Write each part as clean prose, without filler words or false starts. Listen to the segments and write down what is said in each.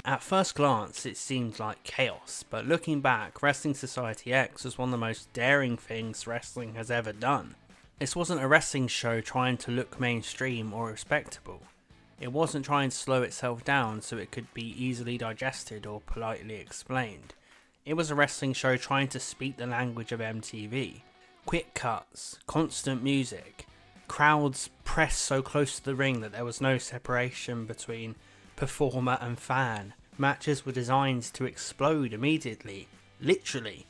At first glance, it seemed like chaos, but looking back, Wrestling Society X was one of the most daring things wrestling has ever done. This wasn't a wrestling show trying to look mainstream or respectable. It wasn't trying to slow itself down so it could be easily digested or politely explained. It was a wrestling show trying to speak the language of MTV. Quick cuts, constant music, crowds pressed so close to the ring that there was no separation between performer and fan. Matches were designed to explode immediately, literally,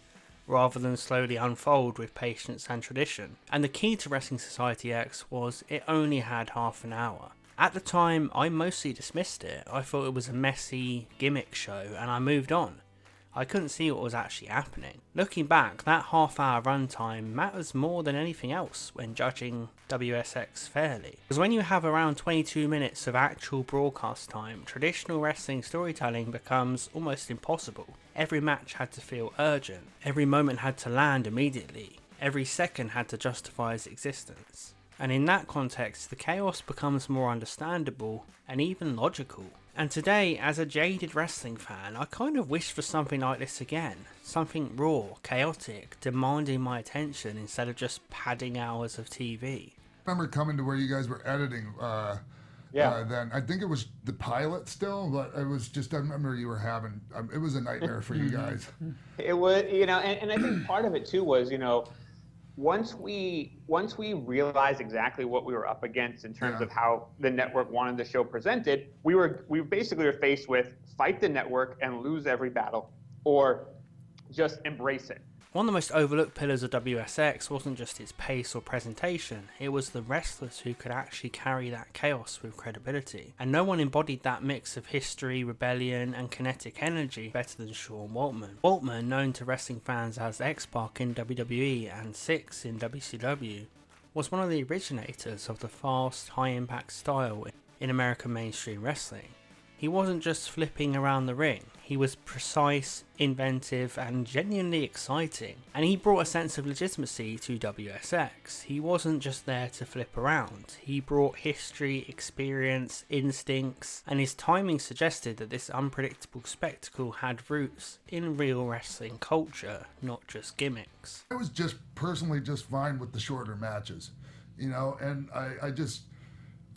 rather than slowly unfold with patience and tradition. And the key to Wrestling Society X was it only had half an hour. At the time, I mostly dismissed it. I thought it was a messy gimmick show and I moved on. I couldn't see what was actually happening. Looking back, that half-hour runtime matters more than anything else when judging WSX fairly. Because when you have around 22 minutes of actual broadcast time, traditional wrestling storytelling becomes almost impossible. Every match had to feel urgent, every moment had to land immediately, every second had to justify its existence. And in that context, the chaos becomes more understandable and even logical. And today, as a jaded wrestling fan, I kind of wish for something like this again. Something raw, chaotic, demanding my attention instead of just padding hours of TV. I remember coming to where you guys were editing then. I think it was the pilot still, but it was just, I remember you were having, it was a nightmare for you guys. It was, and I think part of it too was, once we realized exactly what we were up against in terms of how the network wanted the show presented, we basically were faced with fight the network and lose every battle, or just embrace it. One of the most overlooked pillars of WSX wasn't just its pace or presentation, it was the wrestlers who could actually carry that chaos with credibility. And no one embodied that mix of history, rebellion and kinetic energy better than Sean Waltman. Waltman, known to wrestling fans as X-Pac in WWE and Six in WCW, was one of the originators of the fast, high-impact style in American mainstream wrestling. He wasn't just flipping around the ring, he was precise, inventive and genuinely exciting. And he brought a sense of legitimacy to WSX. He wasn't just there to flip around, he brought history, experience, instincts, and his timing suggested that this unpredictable spectacle had roots in real wrestling culture, not just gimmicks. I was just personally just fine with the shorter matches, and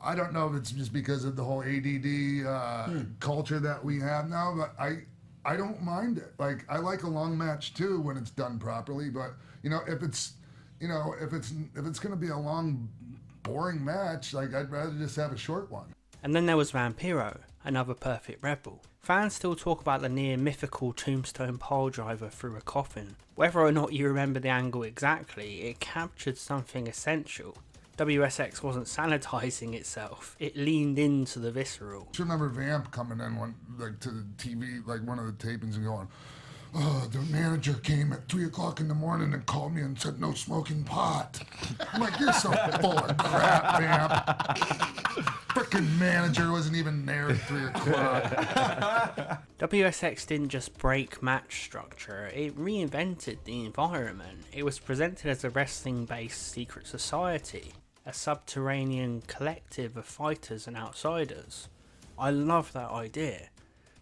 I don't know if it's just because of the whole ADD culture that we have now, but I don't mind it. Like, I like a long match too when it's done properly, but if it's going to be a long, boring match, like, I'd rather just have a short one. And then there was Vampiro, another perfect rebel. Fans still talk about the near mythical tombstone pile driver through a coffin. Whether or not you remember the angle exactly, it captured something essential. WSX wasn't sanitizing itself, it leaned into the visceral. I remember Vamp coming in to the TV, one of the tapings, and going, "Oh, the manager came at 3 o'clock in the morning and called me and said no smoking pot." I'm like, "You're so full of crap, Vamp." Frickin' manager wasn't even there at 3 o'clock. WSX didn't just break match structure, it reinvented the environment. It was presented as a wrestling-based secret society, a subterranean collective of fighters and outsiders. I love that idea.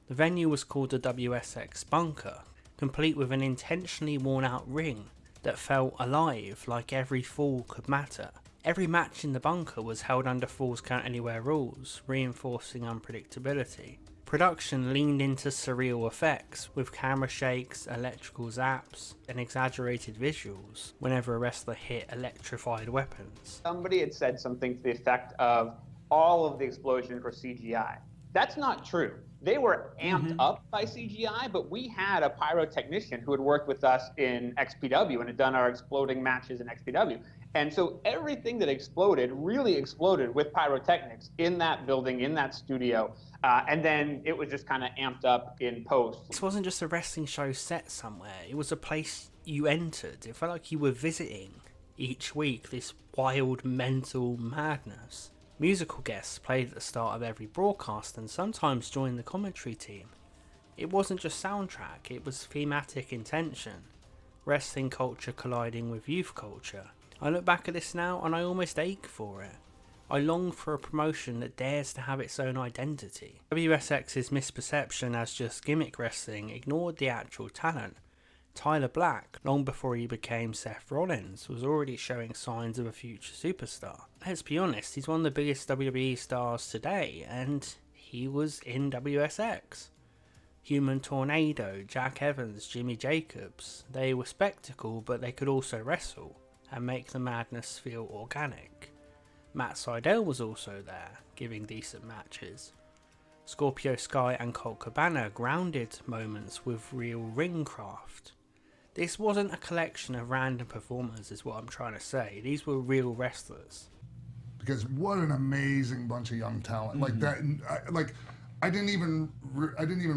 The venue was called the WSX Bunker, complete with an intentionally worn out ring that felt alive, like every fall could matter. Every match in the bunker was held under Falls Count Anywhere rules, reinforcing unpredictability. Production leaned into surreal effects, with camera shakes, electrical zaps, and exaggerated visuals whenever a wrestler hit electrified weapons. Somebody had said something to the effect of, all of the explosions were CGI. That's not true. They were amped up by CGI, but we had a pyrotechnician who had worked with us in XPW and had done our exploding matches in XPW. And so everything that exploded really exploded with pyrotechnics in that building, in that studio. And then it was just kind of amped up in post. This wasn't just a wrestling show set somewhere. It was a place you entered. It felt like you were visiting each week this wild mental madness. Musical guests played at the start of every broadcast and sometimes joined the commentary team. It wasn't just soundtrack, it was thematic intention. Wrestling culture colliding with youth culture. I look back at this now and I almost ache for it. I long for a promotion that dares to have its own identity. WSX's misperception as just gimmick wrestling ignored the actual talent. Tyler Black, long before he became Seth Rollins, was already showing signs of a future superstar. Let's be honest, he's one of the biggest WWE stars today, and he was in WSX. Human Tornado, Jack Evans, Jimmy Jacobs, they were spectacle, but they could also wrestle and make the madness feel organic. Matt Sydal was also there, giving decent matches. Scorpio Sky and Colt Cabana grounded moments with real ring craft. This wasn't a collection of random performers is what I'm trying to say, these were real wrestlers. Because what an amazing bunch of young talent. Like that, I didn't even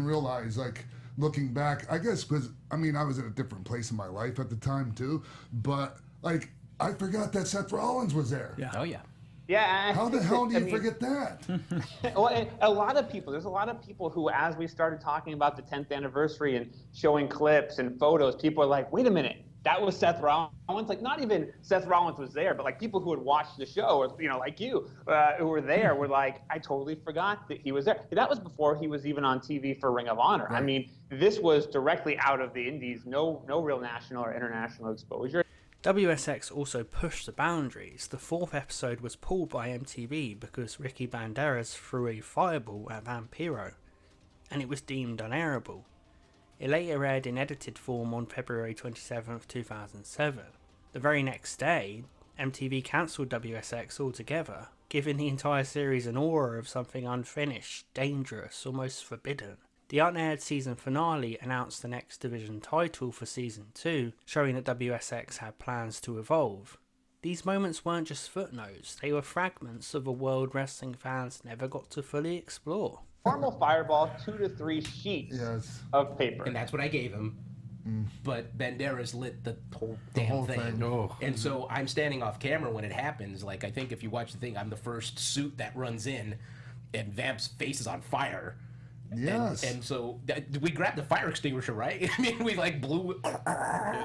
realize, like, looking back, I guess because, I mean, I was at a different place in my life at the time too, but like, I forgot that Seth Rollins was there. Yeah. Oh yeah. Yeah. How the hell do you forget that? Well, and there's a lot of people who, as we started talking about the 10th anniversary and showing clips and photos, people are like, wait a minute, that was Seth Rollins? Like, not even Seth Rollins was there, but like people who had watched the show, or, you know, like you, who were there, were like, I totally forgot that he was there. That was before he was even on TV for Ring of Honor. Right. I mean, this was directly out of the indies, no real national or international exposure. WSX also pushed the boundaries. The 4th episode was pulled by MTV because Ricky Banderas threw a fireball at Vampiro, and it was deemed unairable. It later aired in edited form on February 27, 2007. The very next day, MTV cancelled WSX altogether, giving the entire series an aura of something unfinished, dangerous, almost forbidden. The unaired season finale announced the next division title for season 2, showing that WSX had plans to evolve. These moments weren't just footnotes, they were fragments of a world wrestling fans never got to fully explore. Normal Fireball, 2 to 3 sheets of paper. And that's what I gave him. But Banderas lit the whole damn thing. Oh. And so I'm standing off camera when it happens. Like, I think if you watch the thing, I'm the first suit that runs in, and Vamp's face is on fire. Yes. And so we grabbed the fire extinguisher, right? I mean, we like blew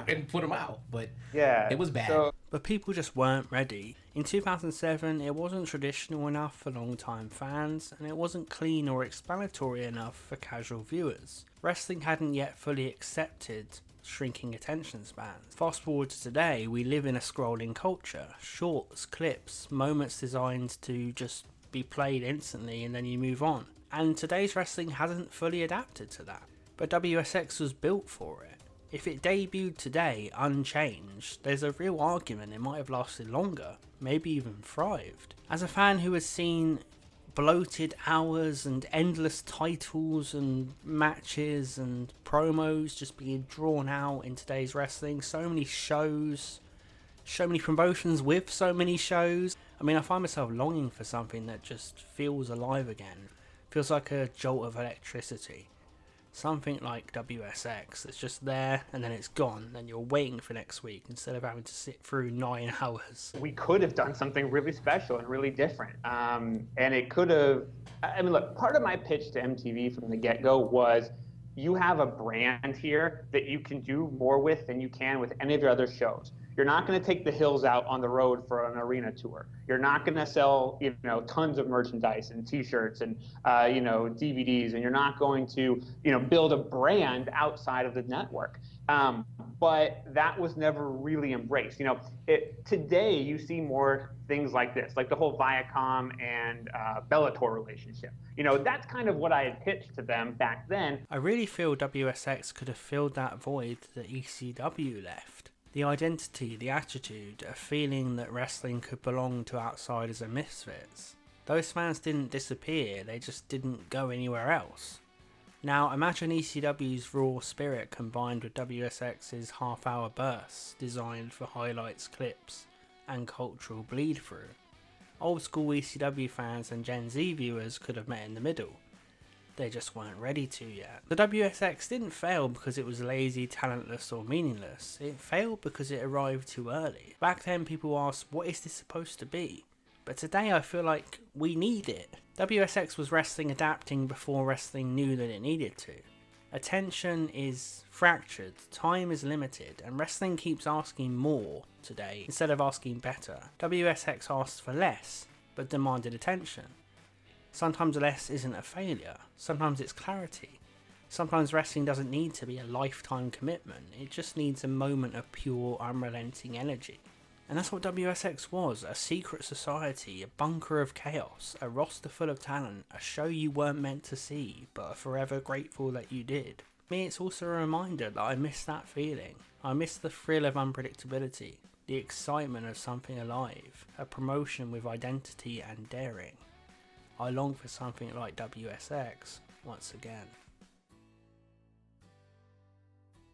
and put him out. But yeah, it was bad. But people just weren't ready. In 2007, it wasn't traditional enough for long-time fans, and it wasn't clean or explanatory enough for casual viewers. Wrestling hadn't yet fully accepted shrinking attention spans. Fast forward to today, we live in a scrolling culture. Shorts, clips, moments designed to just be played instantly and then you move on. And today's wrestling hasn't fully adapted to that. But WSX was built for it. If it debuted today unchanged, there's a real argument it might have lasted longer, maybe even thrived. As a fan who has seen bloated hours and endless titles and matches and promos just being drawn out in today's wrestling, so many shows, so many promotions with so many shows, I mean, I find myself longing for something that just feels alive again. Feels like a jolt of electricity. Something like WSX that's just there and then it's gone, and you're waiting for next week instead of having to sit through 9 hours. We could have done something really special and really different. And it could have, I mean, look, part of my pitch to MTV from the get-go was, you have a brand here that you can do more with than you can with any of your other shows. You're not going to take the Hills out on the road for an arena tour. You're not going to sell, you know, tons of merchandise and T-shirts and, you know, DVDs, and you're not going to, you know, build a brand outside of the network. But that was never really embraced. You know, today you see more things like this, like the whole Viacom and Bellator relationship. You know, that's kind of what I had pitched to them back then. I really feel WSX could have filled that void that ECW left. The identity, the attitude, a feeling that wrestling could belong to outsiders and misfits. Those fans didn't disappear, they just didn't go anywhere else. Now imagine ECW's raw spirit combined with WSX's half-hour bursts designed for highlights, clips, and cultural bleed-through. Old school ECW fans and Gen Z viewers could have met in the middle. They just weren't ready to yet. The WSX didn't fail because it was lazy, talentless, or meaningless. It failed because it arrived too early. Back then people asked, what is this supposed to be? But today I feel like we need it. WSX was wrestling adapting before wrestling knew that it needed to. Attention is fractured, time is limited, and wrestling keeps asking more today instead of asking better. WSX asked for less, but demanded attention. Sometimes less isn't a failure, sometimes it's clarity. Sometimes wrestling doesn't need to be a lifetime commitment, it just needs a moment of pure, unrelenting energy. And that's what WSX was, a secret society, a bunker of chaos, a roster full of talent, a show you weren't meant to see, but are forever grateful that you did. For me, it's also a reminder that I miss that feeling. I miss the thrill of unpredictability, the excitement of something alive, a promotion with identity and daring. I long for something like WSX once again.